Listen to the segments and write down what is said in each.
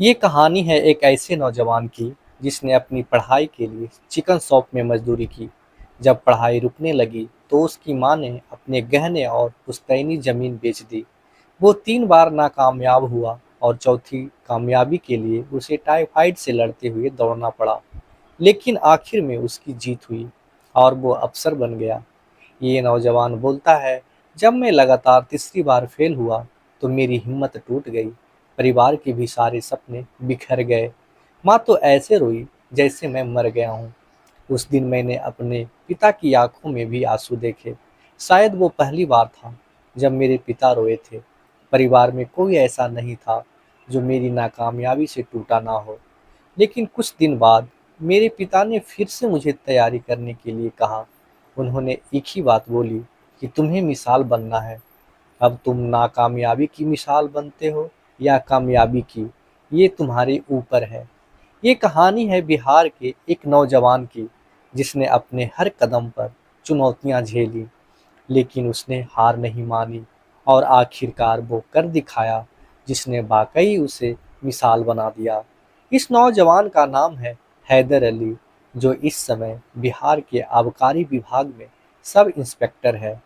ये कहानी है एक ऐसे नौजवान की जिसने अपनी पढ़ाई के लिए चिकन शॉप में मजदूरी की। जब पढ़ाई रुकने लगी तो उसकी मां ने अपने गहने और पुश्तैनी जमीन बेच दी। वो 3 बार नाकामयाब हुआ और चौथी कामयाबी के लिए उसे टाइफाइड से लड़ते हुए दौड़ना पड़ा। लेकिन आखिर में उसकी जीत हुई और वो अफसर बन गया। ये नौजवान बोलता है, जब मैं लगातार तीसरी बार फेल हुआ तो मेरी हिम्मत टूट गई। परिवार के भी सारे सपने बिखर गए। माँ तो ऐसे रोई जैसे मैं मर गया हूँ। उस दिन मैंने अपने पिता की आंखों में भी आंसू देखे। शायद वो पहली बार था जब मेरे पिता रोए थे। परिवार में कोई ऐसा नहीं था जो मेरी नाकामयाबी से टूटा ना हो। लेकिन कुछ दिन बाद मेरे पिता ने फिर से मुझे तैयारी करने के लिए कहा। उन्होंने एक ही बात बोली कि तुम्हें मिसाल बनना है। अब तुम नाकामयाबी की मिसाल बनते हो या कामयाबी की, ये तुम्हारे ऊपर है। ये कहानी है बिहार के एक नौजवान की जिसने अपने हर कदम पर चुनौतियां झेली, लेकिन उसने हार नहीं मानी और आखिरकार वो कर दिखाया जिसने वाकई उसे मिसाल बना दिया। इस नौजवान का नाम है हैदर अली, जो इस समय बिहार के आबकारी विभाग में सब इंस्पेक्टर है।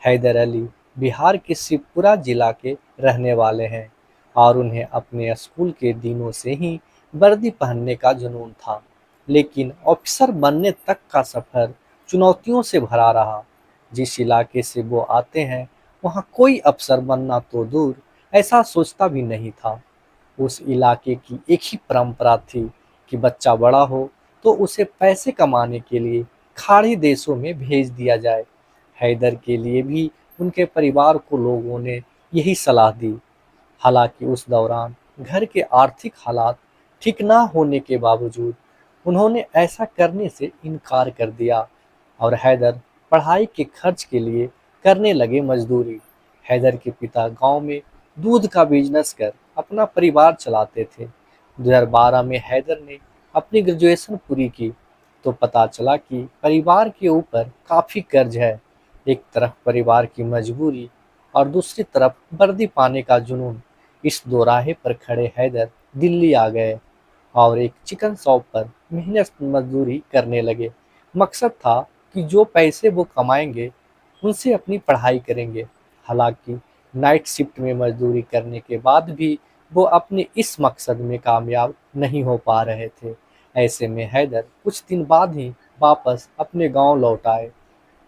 हैदर अली बिहार के शिवपुरा जिला के रहने वाले हैं और उन्हें अपने स्कूल के दिनों से ही वर्दी पहनने का जुनून था। लेकिन ऑफिसर बनने तक का सफर चुनौतियों से भरा रहा। जिस इलाके से वो आते हैं वहाँ कोई अफसर बनना तो दूर, ऐसा सोचता भी नहीं था। उस इलाके की एक ही परंपरा थी कि बच्चा बड़ा हो तो उसे पैसे कमाने के लिए खाड़ी देशों में भेज दिया जाए। हैदर के लिए भी उनके परिवार को लोगों ने यही सलाह दी। हालांकि उस दौरान घर के आर्थिक हालात ठीक ना होने के बावजूद उन्होंने ऐसा करने से इनकार कर दिया और हैदर पढ़ाई के खर्च के लिए करने लगे मजदूरी। हैदर के पिता गांव में दूध का बिजनेस कर अपना परिवार चलाते थे। 2012 में हैदर ने अपनी ग्रेजुएशन पूरी की तो पता चला कि परिवार के ऊपर काफ़ी कर्ज है। एक तरफ परिवार की मजबूरी और दूसरी तरफ वर्दी पाने का जुनून। इस दोराहे पर खड़े हैदर दिल्ली आ गए और एक चिकन शॉप पर मेहनत मजदूरी करने लगे। मकसद था कि जो पैसे वो कमाएंगे उनसे अपनी पढ़ाई करेंगे। हालांकि नाइट शिफ्ट में मजदूरी करने के बाद भी वो अपने इस मकसद में कामयाब नहीं हो पा रहे थे। ऐसे में हैदर कुछ दिन बाद ही वापस अपने गांव लौट आए।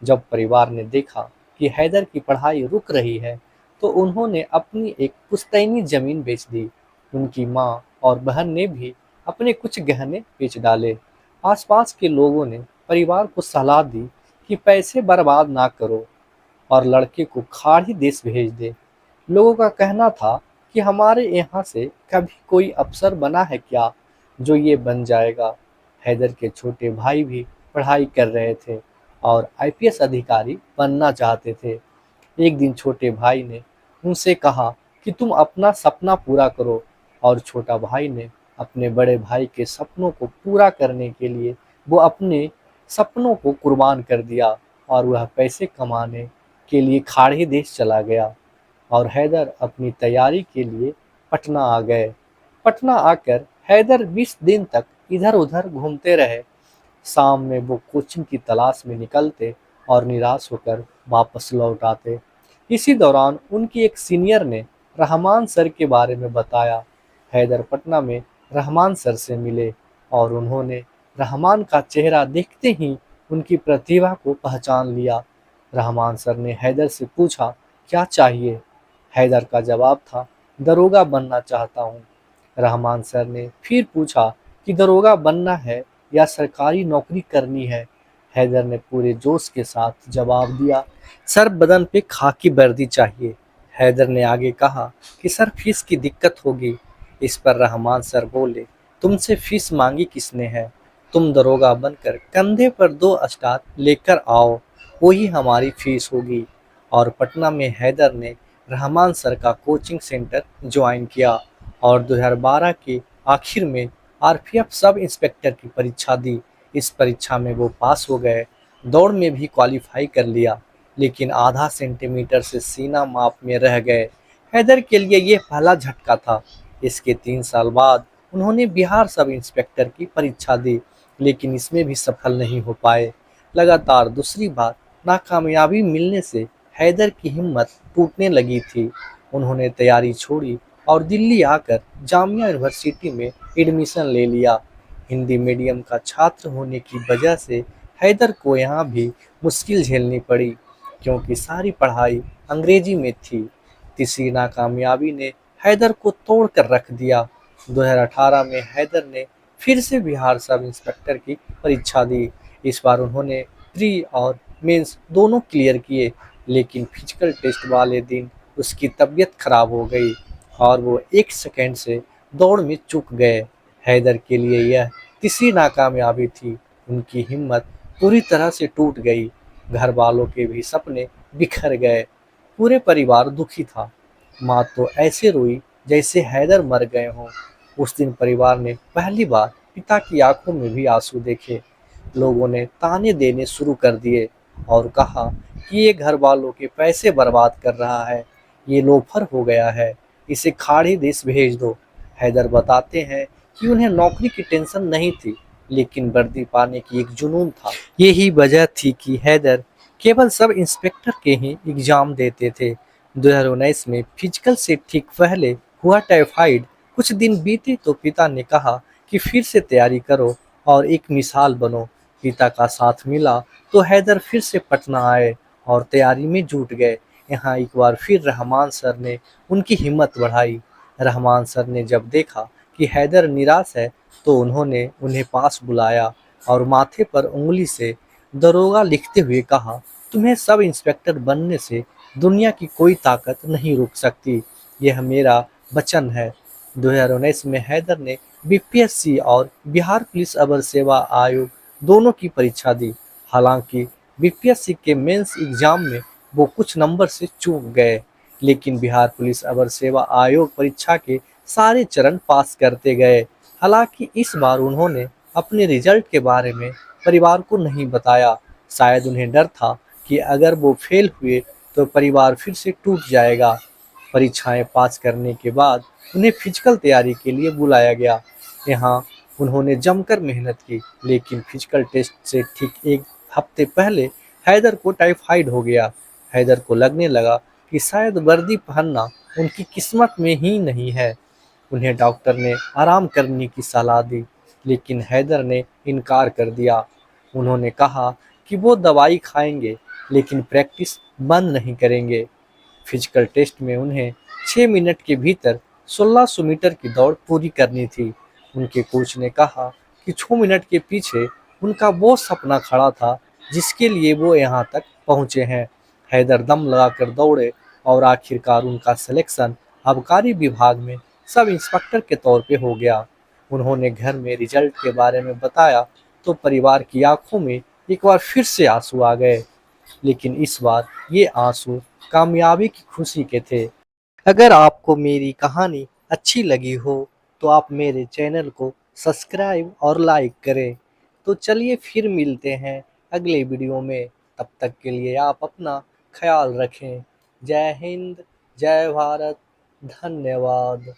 जब परिवार ने देखा कि हैदर की पढ़ाई रुक रही है तो उन्होंने अपनी एक पुश्तैनी जमीन बेच दी। उनकी मां और बहन ने भी अपने कुछ गहने बेच डाले। आसपास के लोगों ने परिवार को सलाह दी कि पैसे बर्बाद ना करो और लड़के को खाड़ी देश भेज दे। लोगों का कहना था कि हमारे यहाँ से कभी कोई अफसर बना है क्या जो ये बन जाएगा। हैदर के छोटे भाई भी पढ़ाई कर रहे थे और आईपीएस अधिकारी बनना चाहते थे। एक दिन छोटे भाई ने उनसे कहा कि तुम अपना सपना पूरा करो और छोटा भाई ने अपने बड़े भाई के सपनों को पूरा करने के लिए वो अपने सपनों को कुर्बान कर दिया और वह पैसे कमाने के लिए खाड़ी देश चला गया और हैदर अपनी तैयारी के लिए पटना आ गए। पटना आकर हैदर 20 दिन तक इधर-उधर घूमते रहे। शाम में वो कोचिंग की तलाश में निकलते और निराश होकर वापस लौट आते। इसी दौरान उनकी एक सीनियर ने रहमान सर के बारे में बताया। हैदर पटना में रहमान सर से मिले और उन्होंने रहमान का चेहरा देखते ही उनकी प्रतिभा को पहचान लिया। रहमान सर ने हैदर से पूछा, क्या चाहिए? हैदर का जवाब था, दरोगा बनना चाहता हूँ। रहमान सर ने फिर पूछा कि दरोगा बनना है या सरकारी नौकरी करनी है। हैदर ने पूरे जोश के साथ जवाब दिया, सर बदन पे खाकी वर्दी चाहिए। हैदर ने आगे कहा कि सर फीस की दिक्कत होगी। इस पर रहमान सर बोले, तुमसे फीस मांगी किसने है? तुम दरोगा बनकर कंधे पर 2 स्टार लेकर आओ, वही हमारी फीस होगी। और पटना में हैदर ने रहमान सर का कोचिंग सेंटर ज्वाइन किया और 2012 के आखिर में आरपीएफ सब इंस्पेक्टर की परीक्षा दी। इस परीक्षा में वो पास हो गए। दौड़ में भी क्वालिफाई कर लिया, लेकिन आधा सेंटीमीटर से सीना माप में रह गए। हैदर के लिए ये पहला झटका था। इसके 3 साल बाद उन्होंने बिहार सब इंस्पेक्टर की परीक्षा दी, लेकिन इसमें भी सफल नहीं हो पाए। लगातार दूसरी बार नाकामयाबी मिलने से हैदर की हिम्मत टूटने लगी थी। उन्होंने तैयारी छोड़ी और दिल्ली आकर जामिया यूनिवर्सिटी में एडमिशन ले लिया। हिंदी मीडियम का छात्र होने की वजह से हैदर को यहाँ भी मुश्किल झेलनी पड़ी, क्योंकि सारी पढ़ाई अंग्रेजी में थी। तीसरी नाकामयाबी ने हैदर को तोड़ कर रख दिया। 2018 में हैदर ने फिर से बिहार सब इंस्पेक्टर की परीक्षा दी। इस बार उन्होंने प्री और मेंस दोनों क्लियर किए, लेकिन फिजिकल टेस्ट वाले दिन उसकी तबीयत खराब हो गई और वो 1 सेकंड से दौड़ में चूक गए। हैदर के लिए यह तीसरी नाकामयाबी थी। उनकी हिम्मत पूरी तरह से टूट गई। घर वालों के भी सपने बिखर गए। पूरे परिवार दुखी था। माँ तो ऐसे रोई जैसे हैदर मर गए हों। उस दिन परिवार ने पहली बार पिता की आंखों में भी आंसू देखे। लोगों ने ताने देने शुरू कर दिए और कहा कि ये घर वालों के पैसे बर्बाद कर रहा है, ये लोफर हो गया है, इसे खाड़ी देश भेज दो। हैदर बताते हैं कि उन्हें नौकरी की टेंशन नहीं थी, लेकिन वर्दी पाने की एक जुनून था। यही वजह थी कि हैदर केवल सब इंस्पेक्टर के ही एग्जाम देते थे। 2019 में फिजिकल से ठीक पहले हुआ टाइफाइड। कुछ दिन बीते तो पिता ने कहा कि फिर से तैयारी करो और एक मिसाल बनो। पिता का साथ मिला तो हैदर फिर से पटना आए और तैयारी में जुट गए। यहाँ एक बार फिर रहमान सर ने उनकी हिम्मत बढ़ाई। रहमान सर ने जब देखा कि हैदर निराश है तो उन्होंने उन्हें पास बुलाया और माथे पर उंगली से दरोगा लिखते हुए कहा, तुम्हें सब इंस्पेक्टर बनने से दुनिया की कोई ताकत नहीं रोक सकती। यह मेरा वचन है। 2019 में हैदर ने बीपीएससी और बिहार पुलिस अवर सेवा आयोग दोनों की परीक्षा दी। हालांकि बीपीएससी के मेंस एग्जाम में वो कुछ नंबर से चूक गए, लेकिन बिहार पुलिस अवर सेवा आयोग परीक्षा के सारे चरण पास करते गए। हालांकि इस बार उन्होंने अपने रिजल्ट के बारे में परिवार को नहीं बताया। शायद उन्हें डर था कि अगर वो फेल हुए तो परिवार फिर से टूट जाएगा। परीक्षाएं पास करने के बाद उन्हें फिजिकल तैयारी के लिए बुलाया गया। यहाँ उन्होंने जमकर मेहनत की, लेकिन फिजिकल टेस्ट से ठीक एक हफ्ते पहले हैदर को टाइफाइड हो गया। हैदर को लगने लगा कि शायद वर्दी पहनना उनकी किस्मत में ही नहीं है। उन्हें डॉक्टर ने आराम करने की सलाह दी, लेकिन हैदर ने इनकार कर दिया। उन्होंने कहा कि वो दवाई खाएंगे, लेकिन प्रैक्टिस बंद नहीं करेंगे। फिजिकल टेस्ट में उन्हें 6 मिनट के भीतर 1600 मीटर की दौड़ पूरी करनी थी। उनके कोच ने कहा कि 6 मिनट के पीछे उनका वो सपना खड़ा था जिसके लिए वो यहाँ तक पहुँचे हैं। हैदर दम लगाकर दौड़े और आखिरकार उनका सिलेक्शन आबकारी विभाग में सब इंस्पेक्टर के तौर पे हो गया। उन्होंने घर में रिजल्ट के बारे में बताया तो परिवार की आंखों में एक बार फिर से आंसू आ गए, लेकिन इस बार ये आंसू कामयाबी की खुशी के थे। अगर आपको मेरी कहानी अच्छी लगी हो तो आप मेरे चैनल को सब्सक्राइब और लाइक करें। तो चलिए फिर मिलते हैं अगले वीडियो में। तब तक के लिए आप अपना ख्याल रखें। जय हिंद, जय भारत, धन्यवाद।